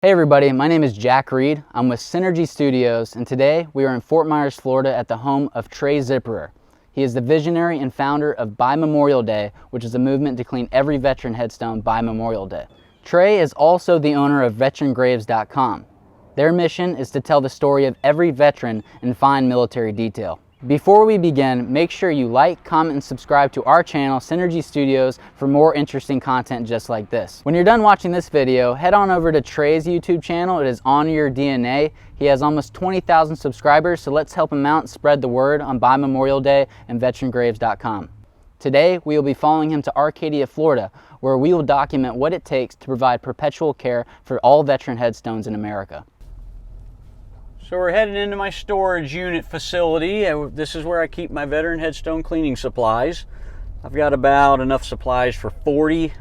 Hey everybody, my name is Jack Reed. I'm with Centergy Studios, and today we are in Fort Myers, Florida at the home of Trae Zipperer. He is the visionary and founder of By Memorial Day, which is a movement to clean every veteran headstone by Memorial Day. Trae is also the owner of veterangraves.com. Their mission is to tell the story of every veteran and find military detail. Before we begin, make sure you like, comment, and subscribe to our channel, Centergy Studios, for more interesting content just like this. When you're done watching this video, head on over to Trae's YouTube channel. It is Honor Your DNA. He has almost 20,000 subscribers, so let's help him out and spread the word on By Memorial Day and veterangraves.com. Today, we will be following him to Arcadia, Florida, where we will document what it takes to provide perpetual care for all veteran headstones in America. So we're heading into my storage unit facility. This is where I keep my veteran headstone cleaning supplies. I've got about enough supplies for 40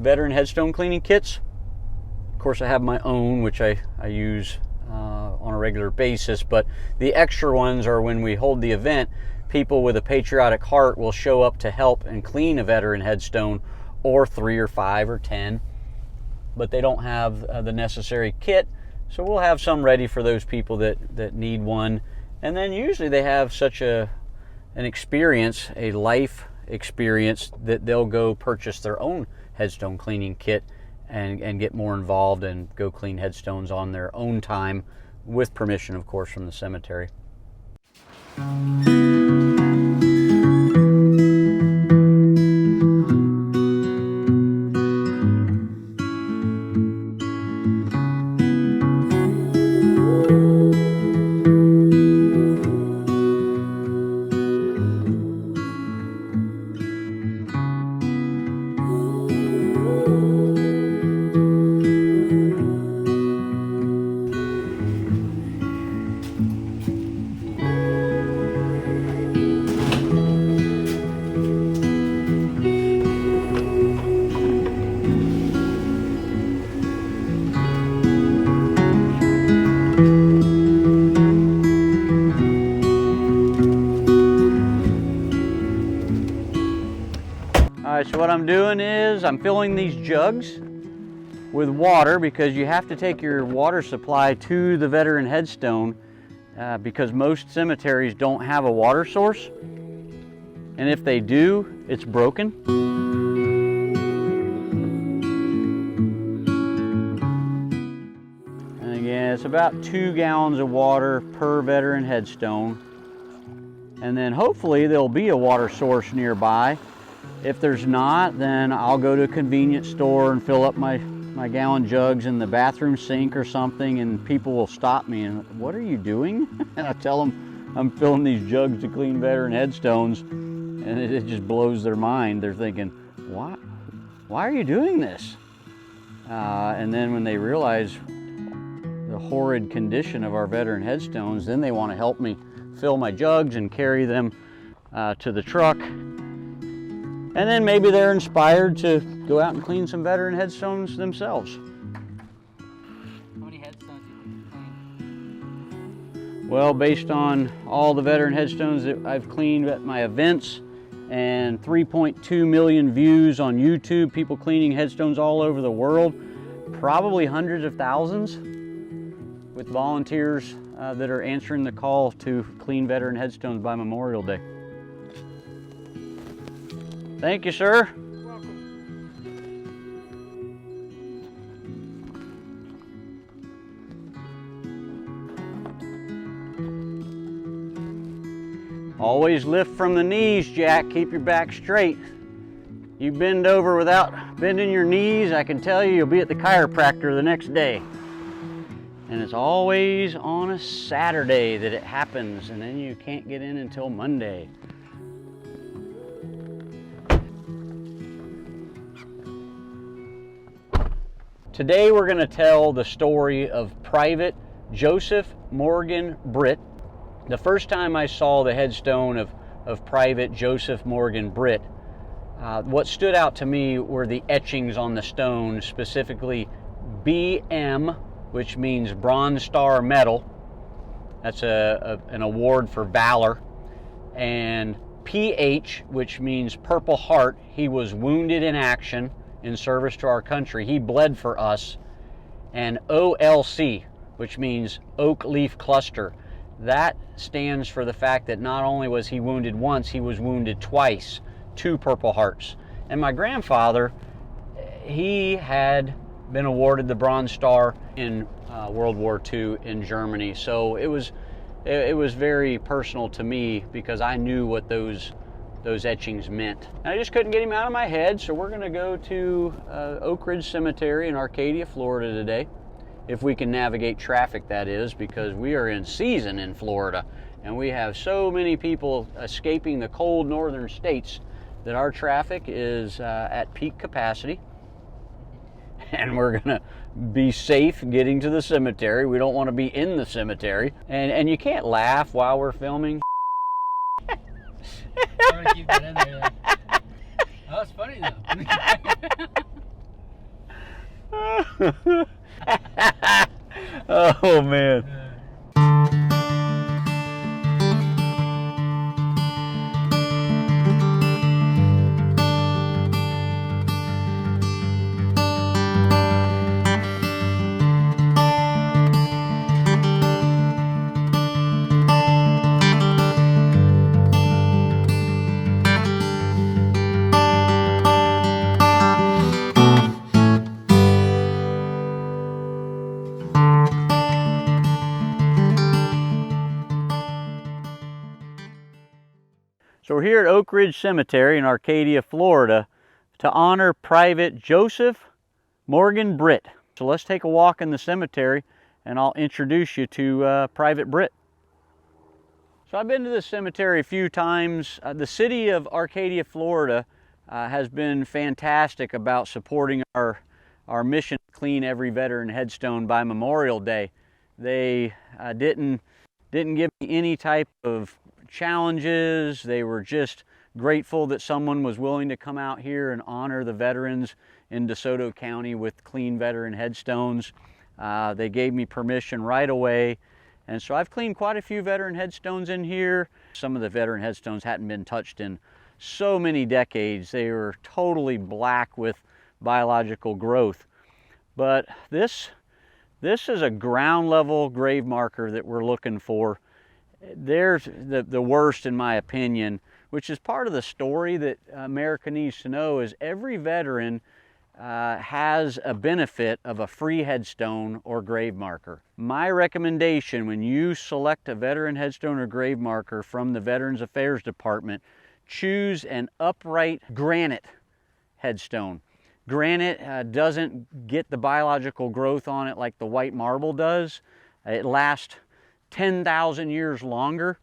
veteran headstone cleaning kits. Of course, I have my own, which I use on a regular basis, but the extra ones are when we hold the event, people with a patriotic heart will show up to help and clean a veteran headstone, or 3 or 5 or 10, but they don't have the necessary kit. So we'll have some ready for those people that need one. And then usually they have such an experience, a life experience, that they'll go purchase their own headstone cleaning kit and get more involved and go clean headstones on their own time, with permission, of course, from the cemetery. So what I'm doing is I'm filling these jugs with water, because you have to take your water supply to the veteran headstone because most cemeteries don't have a water source, and if they do, it's broken. And again, it's about 2 gallons of water per veteran headstone, and then hopefully there'll be a water source nearby. If there's not, then I'll go to a convenience store and fill up my gallon jugs in the bathroom sink or something, and people will stop me and, "What are you doing?" And I tell them I'm filling these jugs to clean veteran headstones, and it just blows their mind. They're thinking, why are you doing this? And then when they realize the horrid condition of our veteran headstones, then they want to help me fill my jugs and carry them to the truck. And then maybe they're inspired to go out and clean some veteran headstones themselves. How many headstones do you clean? Well, based on all the veteran headstones that I've cleaned at my events and 3.2 million views on YouTube, people cleaning headstones all over the world, probably hundreds of thousands, with volunteers that are answering the call to clean veteran headstones by Memorial Day. Thank you, sir. You're welcome. Always lift from the knees, Jack. Keep your back straight. You bend over without bending your knees, I can tell you'll be at the chiropractor the next day. And it's always on a Saturday that it happens, and then you can't get in until Monday. Today we're going to tell the story of Private Joseph Morgan Britt. The first time I saw the headstone of Private Joseph Morgan Britt, what stood out to me were the etchings on the stone, specifically BM, which means Bronze Star Medal. That's an award for valor. And PH, which means Purple Heart. He was wounded in action in service to our country. He bled for us, and OLC, which means oak leaf cluster. That stands for the fact that not only was he wounded once, he was wounded twice, 2 Purple Hearts. And my grandfather, he had been awarded the Bronze Star in World War II in Germany. So it was very personal to me because I knew what those etchings meant. And I just couldn't get him out of my head, so we're gonna go to Oak Ridge Cemetery in Arcadia, Florida today. If we can navigate traffic, that is, because we are in season in Florida and we have so many people escaping the cold northern states that our traffic is at peak capacity. And we're gonna be safe getting to the cemetery. We don't want to be in the cemetery. And you can't laugh while we're filming. I'm gonna keep that in there. Like, oh, it's funny though. Oh man. So we're here at Oak Ridge Cemetery in Arcadia, Florida to honor Private Joseph Morgan Britt. So let's take a walk in the cemetery and I'll introduce you to Private Britt. So I've been to this cemetery a few times. The city of Arcadia, Florida has been fantastic about supporting our mission to clean every veteran headstone by Memorial Day. They didn't give me any type of challenges. They were just grateful that someone was willing to come out here and honor the veterans in DeSoto County with clean veteran headstones. They gave me permission right away. And so I've cleaned quite a few veteran headstones in here. Some of the veteran headstones hadn't been touched in so many decades. They were totally black with biological growth. But this is a ground level grave marker that we're looking for. There's the worst, in my opinion, which is part of the story that America needs to know, is every veteran has a benefit of a free headstone or grave marker. My recommendation when you select a veteran headstone or grave marker from the Veterans Affairs Department, choose an upright granite headstone. Granite doesn't get the biological growth on it like the white marble does. It lasts 10,000 years longer.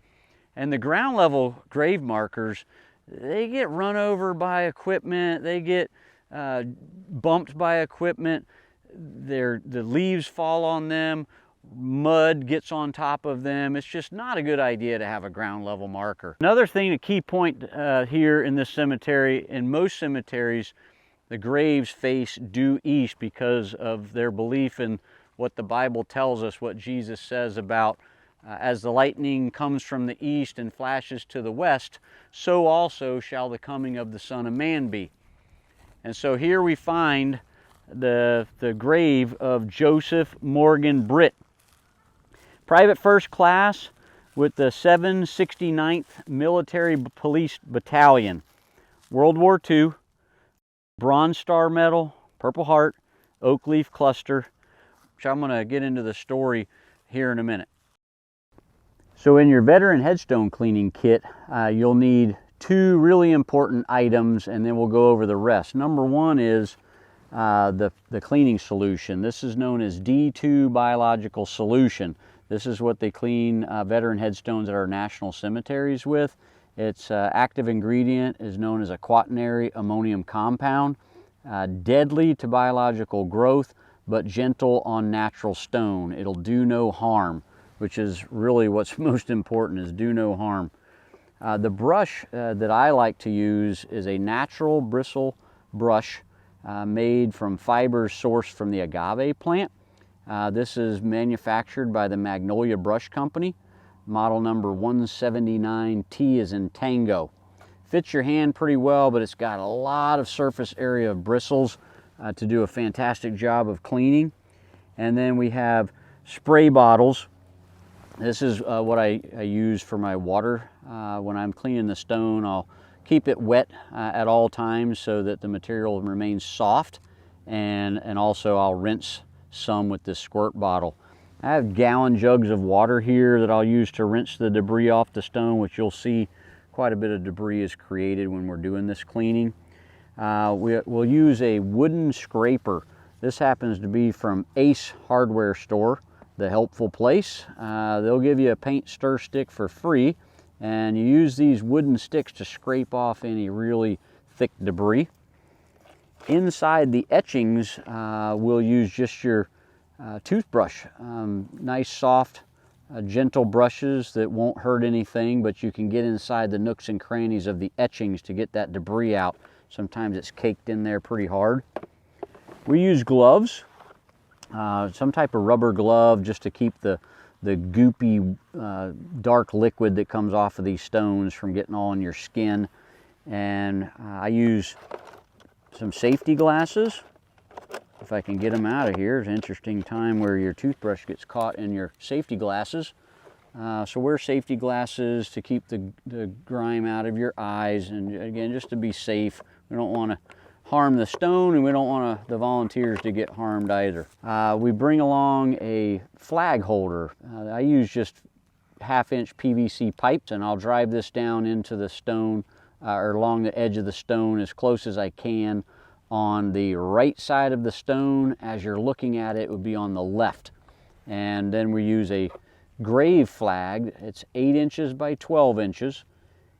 And the ground level grave markers, they get run over by equipment, they get bumped by equipment, the leaves fall on them, mud gets on top of them. It's just not a good idea to have a ground level marker. Another thing, a key point here in this cemetery, in most cemeteries, the graves face due east because of their belief in what the Bible tells us, what Jesus says about as the lightning comes from the east and flashes to the west, so also shall the coming of the Son of Man be. And so here we find the grave of Joseph Morgan Britt, Private First Class with the 769th Military Police Battalion, World War II, Bronze Star Medal, Purple Heart, Oak Leaf Cluster, which I'm going to get into the story here in a minute. So in your veteran headstone cleaning kit, you'll need 2 really important items, and then we'll go over the rest. Number 1 is the cleaning solution. This is known as D2 biological solution. This is what they clean veteran headstones at our national cemeteries with. Its active ingredient is known as a quaternary ammonium compound, deadly to biological growth, but gentle on natural stone. It'll do no harm, which is really what's most important, is do no harm. The brush that I like to use is a natural bristle brush made from fibers sourced from the agave plant. This is manufactured by the Magnolia Brush Company. Model number 179T is in Tango. Fits your hand pretty well, but it's got a lot of surface area of bristles to do a fantastic job of cleaning. And then we have spray bottles. This is what I use for my water. When I'm cleaning the stone, I'll keep it wet at all times so that the material remains soft, and also I'll rinse some with this squirt bottle. I have gallon jugs of water here that I'll use to rinse the debris off the stone, which you'll see quite a bit of debris is created when we're doing this cleaning. We'll use a wooden scraper. This happens to be from Ace Hardware Store, the helpful place. They'll give you a paint stir stick for free, and you use these wooden sticks to scrape off any really thick debris. Inside the etchings, we'll use just your toothbrush. Nice, soft, gentle brushes that won't hurt anything, but you can get inside the nooks and crannies of the etchings to get that debris out. Sometimes it's caked in there pretty hard. We use gloves, some type of rubber glove, just to keep the goopy dark liquid that comes off of these stones from getting all in your skin. And I use some safety glasses, if I can get them out of here. It's an interesting time where your toothbrush gets caught in your safety glasses. So wear safety glasses to keep the grime out of your eyes, and again, just to be safe. We don't want to harm the stone, and we don't want the volunteers to get harmed either. We bring along a flag holder. I use just 1/2-inch PVC pipes, and I'll drive this down into the stone, or along the edge of the stone as close as I can. On the right side of the stone, as you're looking at it, it would be on the left. And then we use a grave flag. It's 8 inches by 12 inches.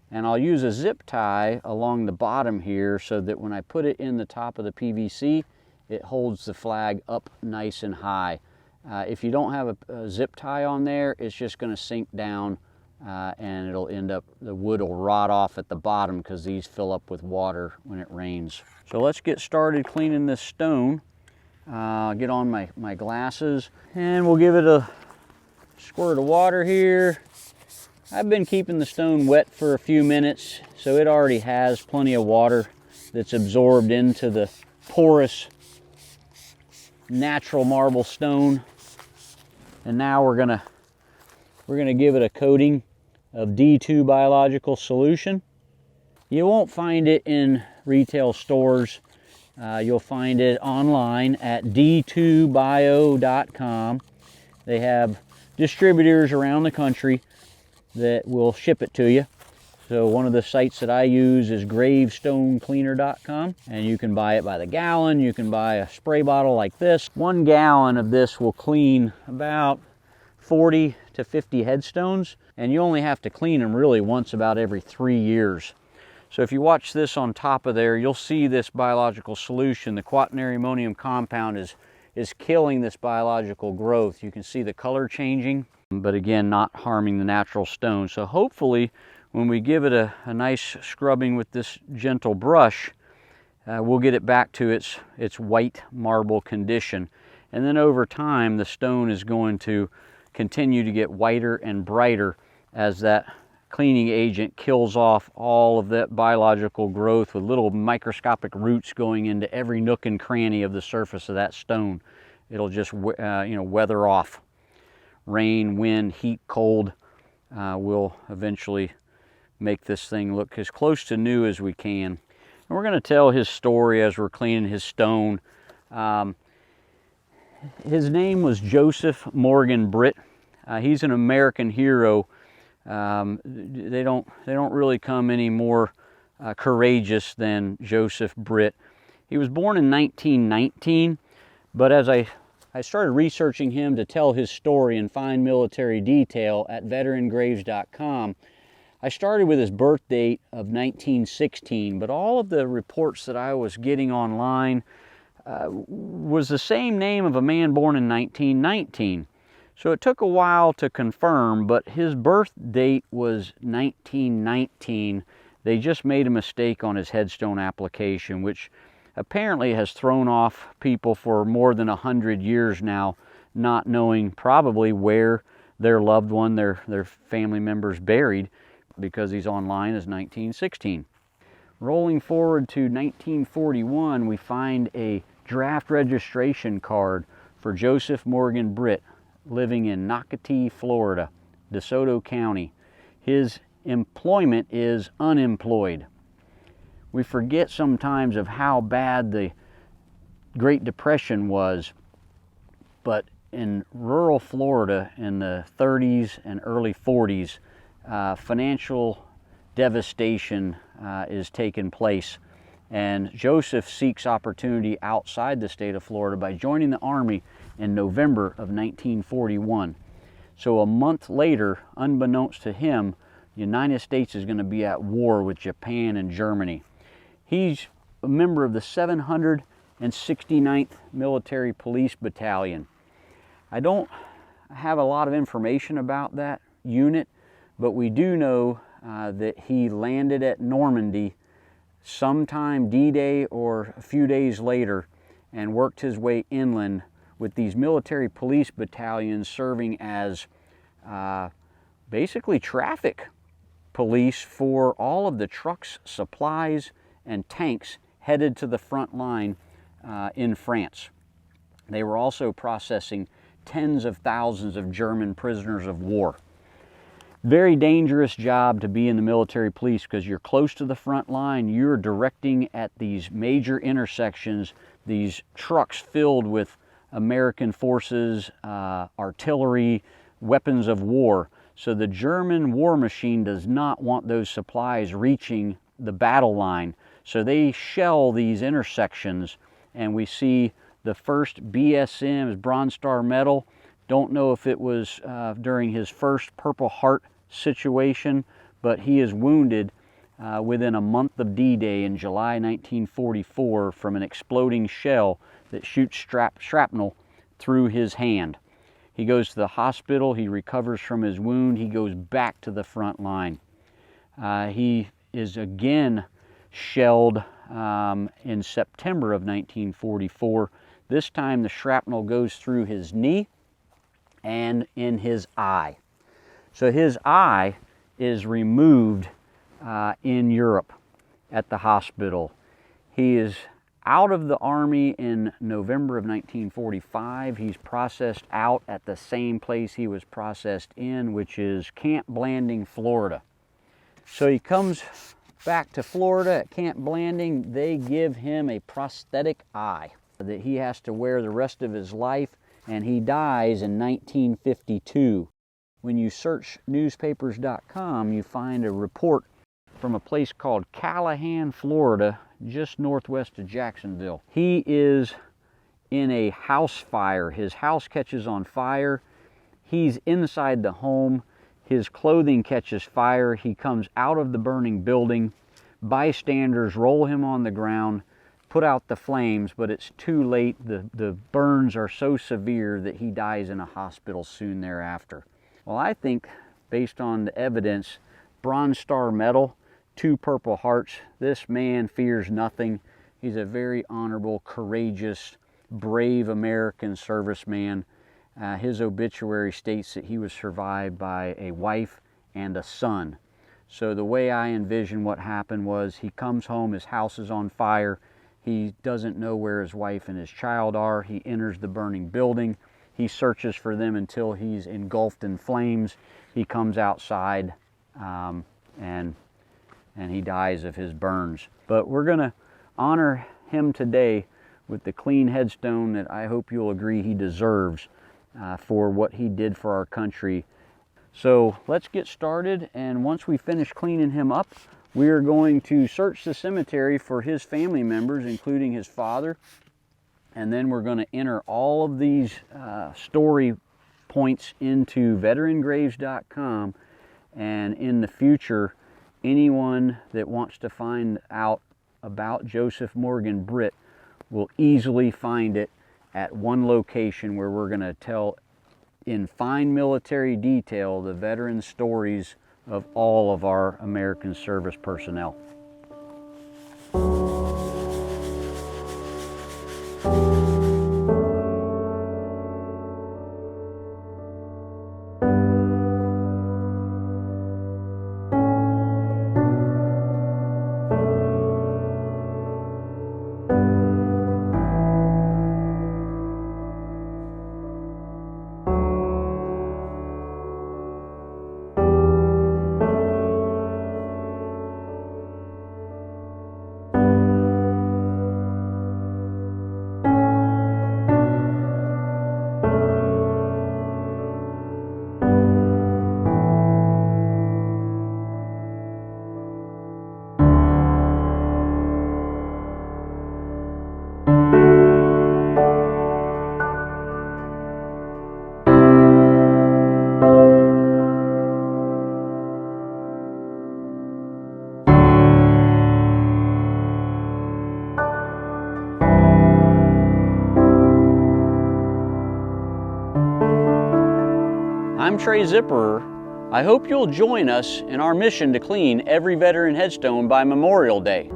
And I'll use a zip tie along the bottom here so that when I put it in the top of the PVC, it holds the flag up nice and high. If you don't have a zip tie on there, it's just going to sink down, and it'll end up, the wood will rot off at the bottom because these fill up with water when it rains. So let's get started cleaning this stone. Get on my glasses, and we'll give it a squirt of water here. I've been keeping the stone wet for a few minutes, so it already has plenty of water that's absorbed into the porous natural marble stone. And now we're gonna give it a coating of D2 biological solution. You won't find it in retail stores. You'll find it online at d2bio.com. They have distributors around the country that will ship it to you. So one of the sites that I use is gravestonecleaner.com, and you can buy it by the gallon. You can buy a spray bottle like this. 1 gallon of this will clean about 40 to 50 headstones, and you only have to clean them really once about every 3 years. So if you watch this on top of there, you'll see this biological solution. The quaternary ammonium compound is killing this biological growth. You can see the color changing, but again, not harming the natural stone. So hopefully, when we give it a nice scrubbing with this gentle brush, we'll get it back to its white marble condition. And then over time, the stone is going to continue to get whiter and brighter as that cleaning agent kills off all of that biological growth with little microscopic roots going into every nook and cranny of the surface of that stone. It'll just weather off. Rain, wind, heat, cold will eventually make this thing look as close to new as we can. And we're going to tell his story as we're cleaning his stone. His name was Joseph Morgan Britt. He's an American hero. They don't really come any more courageous than Joseph Britt. He was born in 1919, but as I started researching him to tell his story and find military detail at veterangraves.com, I started with his birth date of 1916, but all of the reports that I was getting online was the same name of a man born in 1919. So it took a while to confirm, but his birth date was 1919. They just made a mistake on his headstone application, which apparently has thrown off people for more than 100 years now, not knowing probably where their loved one, their family members buried, because he's online as 1916. Rolling forward to 1941, we find a draft registration card for Joseph Morgan Britt, living in Nocatee, Florida, DeSoto County. His employment is unemployed. We forget sometimes of how bad the Great Depression was, but in rural Florida in the 30s and early 40s, financial devastation is taking place. And Joseph seeks opportunity outside the state of Florida by joining the Army in November of 1941. So a month later, unbeknownst to him, the United States is going to be at war with Japan and Germany. He's a member of the 769th Military Police Battalion. I don't have a lot of information about that unit, but we do know that he landed at Normandy sometime D-Day or a few days later and worked his way inland with these military police battalions serving as basically traffic police for all of the trucks, supplies, and tanks headed to the front line in France. They were also processing tens of thousands of German prisoners of war. Very dangerous job to be in the military police because you're close to the front line. You're directing at these major intersections, these trucks filled with American forces, artillery, weapons of war. So the German war machine does not want those supplies reaching the battle line. So they shell these intersections, and we see the first BSM's Bronze Star Medal. Don't know if it was during his first Purple Heart situation, but he is wounded within a month of D-Day in July 1944 from an exploding shell that shoots shrapnel through his hand. He goes to the hospital, he recovers from his wound, he goes back to the front line. He is again shelled in September of 1944. This time the shrapnel goes through his knee and in his eye. So his eye is removed in Europe at the hospital. He is out of the Army in November of 1945. He's processed out at the same place he was processed in, which is Camp Blanding, Florida. So he comes back to Florida at Camp Blanding. They give him a prosthetic eye that he has to wear the rest of his life, and he dies in 1952. When you search newspapers.com, you find a report from a place called Callahan, Florida, just northwest of Jacksonville. He is in a house fire. His house catches on fire. He's inside the home. His clothing catches fire. He comes out of the burning building. Bystanders roll him on the ground, put out the flames, but it's too late. The burns are so severe that he dies in a hospital soon thereafter. Well, I think, based on the evidence, Bronze Star Medal, 2 Purple Hearts, this man fears nothing. He's a very honorable, courageous, brave American serviceman. His obituary states that he was survived by a wife and a son. So the way I envision what happened was he comes home, his house is on fire. He doesn't know where his wife and his child are. He enters the burning building. He searches for them until he's engulfed in flames. He comes outside and he dies of his burns. But we're going to honor him today with the clean headstone that I hope you'll agree he deserves for what he did for our country. So let's get started, and once we finish cleaning him up, we are going to search the cemetery for his family members, including his father. And then we're going to enter all of these story points into veterangraves.com, and in the future, anyone that wants to find out about Joseph Morgan Britt will easily find it at one location where we're going to tell in fine military detail the veteran stories of all of our American service personnel. I'm Trae Zipperer. I hope you'll join us in our mission to clean every veteran headstone by Memorial Day.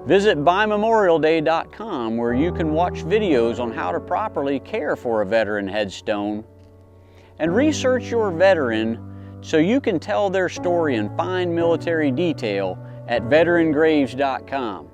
Visit bymemorialday.com where you can watch videos on how to properly care for a veteran headstone. And research your veteran so you can tell their story in fine military detail at veterangraves.com.